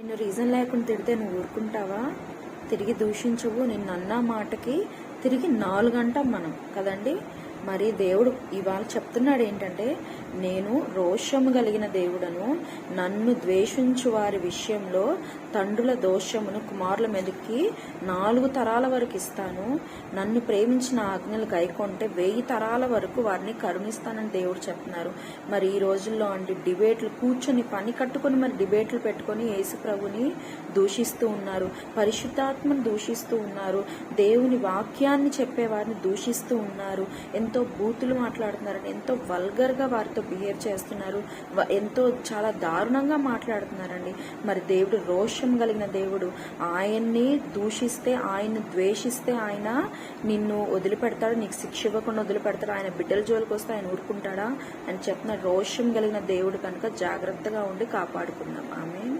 నిన్ను రీజన్ లేకుండా తిడితే నువ్వు ఊరుకుంటావా? తిరిగి దూషించవు. నిన్నన్న మాటకి తిరిగి 4 అంటాం మనం కదండి. మరి దేవుడు ఇవాళ చెప్తున్నాడు ఏంటంటే, నేను రోషము కలిగిన దేవుడను, నన్ను ద్వేషించు వారి విషయంలో తండ్రుల దోషమును కుమారుల మీదకి 4 తరాల వరకు ఇస్తాను. నన్ను ప్రేమించిన ఆజ్ఞలు గైకొంటే 1000 తరాల వరకు వారిని కరుణిస్తానని దేవుడు చెప్తున్నారు. మరి ఈ రోజుల్లో డిబేట్లు కూర్చొని పని కట్టుకొని మరి డిబేట్లు పెట్టుకొని యేసు ప్రభుని దూషిస్తూ ఉన్నారు, పరిశుద్ధాత్మను దూషిస్తూ ఉన్నారు, దేవుని వాక్యాన్ని చెప్పేవారిని దూషిస్తూ ఉన్నారు, ఎంతో బూతులు మాట్లాడుతున్నారని, ఎంతో వల్గర్గా వారితో బిహేవ్ చేస్తున్నారు, ఎంతో చాలా దారుణంగా మాట్లాడుతున్నారండి. మరి దేవుడు రోషం కలిగిన దేవుడు, ఆయన్ని దూషిస్తే, ఆయన్ని ద్వేషిస్తే ఆయన నిన్ను వదిలిపెడతాడు, నీకు శిక్ష ఇవ్వకుండా వదిలిపెడతాడు. ఆయన బిడ్డల జోలికి వస్తే ఆయన ఊరుకుంటాడా అని చెప్తున్న రోషం కలిగిన దేవుడు కనుక జాగ్రత్తగా ఉండి కాపాడుకుందాం. ఆమేన్.